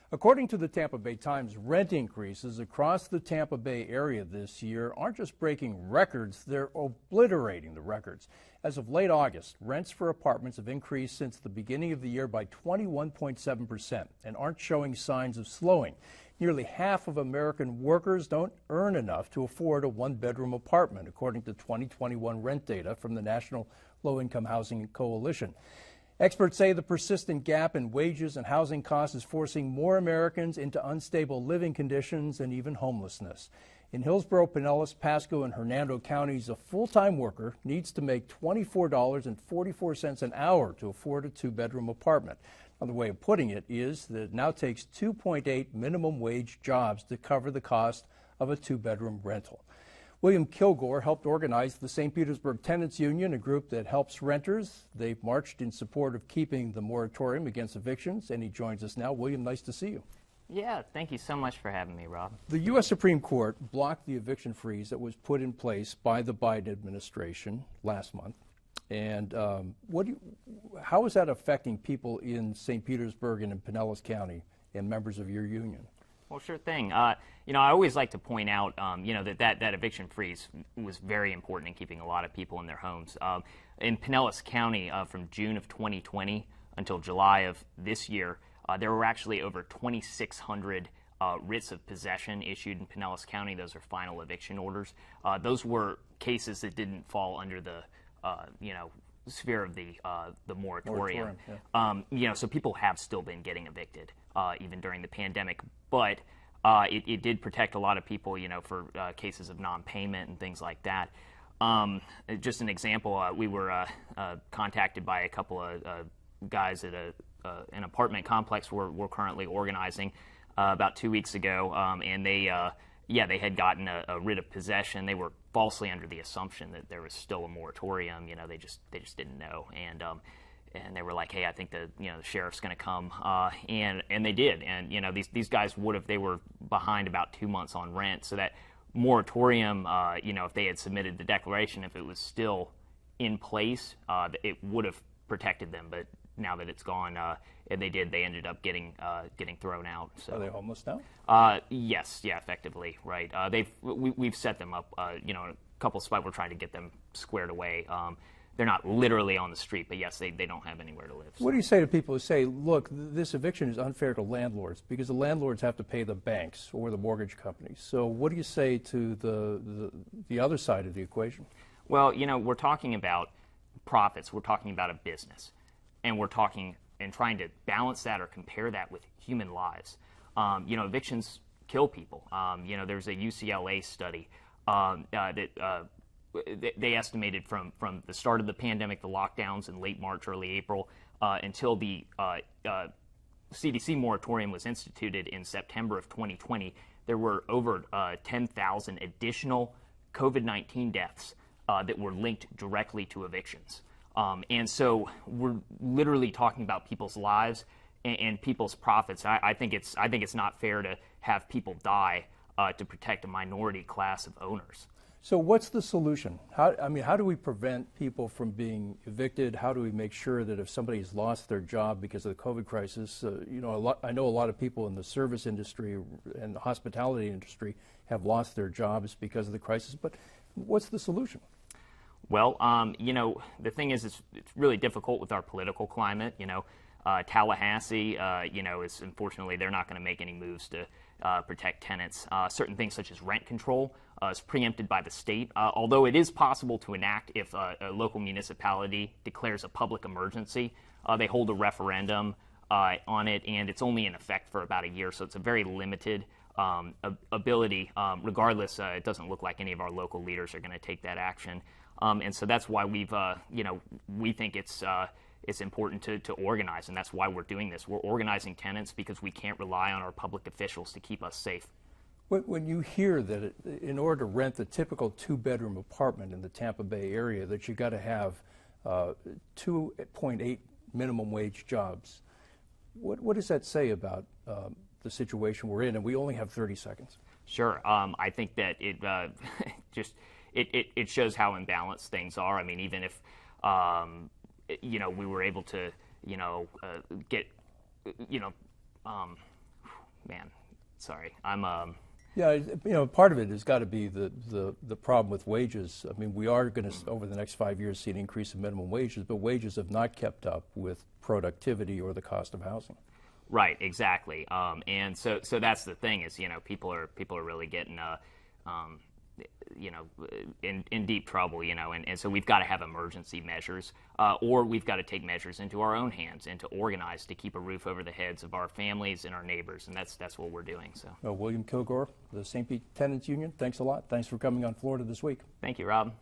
According to the Tampa Bay Times, rent increases across the Tampa Bay area this year aren't just breaking records, they're obliterating the records. As of late August, rents for apartments have increased since the beginning of the year by 21.7% and aren't showing signs of slowing. Nearly half of American workers don't earn enough to afford a one-bedroom apartment, according to 2021 rent data from the National Low-Income Housing Coalition. Experts say the persistent gap in wages and housing costs is forcing more Americans into unstable living conditions and even homelessness. In Hillsborough, Pinellas, Pasco, and Hernando counties, a full-time worker needs to make $24.44 an hour to afford a two-bedroom apartment. Another way of putting it is that it now takes 2.8 minimum wage jobs to cover the cost of a two-bedroom rental. William Kilgore helped organize the St. Petersburg Tenants Union, a group that helps renters. They've marched in support of keeping the moratorium against evictions, and he joins us now. William, nice to see you. Yeah, thank you so much for having me, Rob. The U.S. Supreme Court blocked the eviction freeze that was put in place by the Biden administration last month. And how is that affecting people in St. Petersburg and in Pinellas County and members of your union? Well, sure thing. I always like to point out, that eviction freeze was very important in keeping a lot of people in their homes. In Pinellas County, from June of 2020 until July of this year, there were actually over 2,600 writs of possession issued in Pinellas County. Those are final eviction orders. Those were cases that didn't fall under the, sphere of the moratorium. Yeah. So people have still been getting evicted, even during the pandemic. But it did protect a lot of people, for cases of non-payment and things like that. Just an example, we were contacted by a couple of guys at an apartment complex we're currently organizing about 2 weeks ago, and they had gotten a writ of possession. They were falsely under the assumption that there was still a moratorium. They just didn't know, and they were like, "Hey, I think the sheriff's going to come," and they did. And these guys they were behind about 2 months on rent, so that moratorium, if they had submitted the declaration, if it was still in place, it would have protected them. But now that it's gone, and they ended up getting thrown out. So. Are they homeless now? Yes, yeah, effectively, right. We've set them up, in a couple of spots. We're trying to get them squared away. They're not literally on the street, but yes, they don't have anywhere to live. So. What do you say to people who say, look, this eviction is unfair to landlords because the landlords have to pay the banks or the mortgage companies? So what do you say to the other side of the equation? Well, we're talking about profits. We're talking about a business. And we're talking and trying to balance that or compare that with human lives. Evictions kill people. There's a UCLA study that they estimated from the start of the pandemic, the lockdowns in late March, early April, until the CDC moratorium was instituted in September of 2020, there were over 10,000 additional COVID-19 deaths that were linked directly to evictions. And so we're literally talking about people's lives and people's profits. I think it's not fair to have people die to protect a minority class of owners. So what's the solution? How do we prevent people from being evicted? How do we make sure that if somebody's lost their job because of the COVID crisis, I know a lot of people in the service industry and the hospitality industry have lost their jobs because of the crisis, but what's the solution? Well, the thing is, it's really difficult with our political climate. Tallahassee, is unfortunately they're not going to make any moves to protect tenants. Certain things such as rent control is preempted by the state, although it is possible to enact if a local municipality declares a public emergency. They hold a referendum on it, and it's only in effect for about a year, so it's a very limited ability. Regardless, it doesn't look like any of our local leaders are going to take that action. And so that's why we think it's important to organize, and that's why we're doing this. We're organizing tenants because we can't rely on our public officials to keep us safe. When you hear that in order to rent the typical two-bedroom apartment in the Tampa Bay area, that you got to have 2.8 minimum wage jobs, what does that say about the situation we're in? And we only have 30 seconds. Sure. I think that it it shows how imbalanced things are. I mean, even if we were able to get man, sorry, Yeah, you know, part of it has got to be the problem with wages. I mean, we are going to, over the next 5 years, see an increase in minimum wages, but wages have not kept up with productivity or the cost of housing. Right, exactly. And so that's the thing is, you know, people are really getting, you know, in deep trouble, you know, and so we've got to have emergency measures, or we've got to take measures into our own hands and to organize to keep a roof over the heads of our families and our neighbors, and that's what we're doing. So, William Kilgore, the St. Pete Tenants Union, thanks a lot. Thanks for coming on Florida This Week. Thank you, Rob.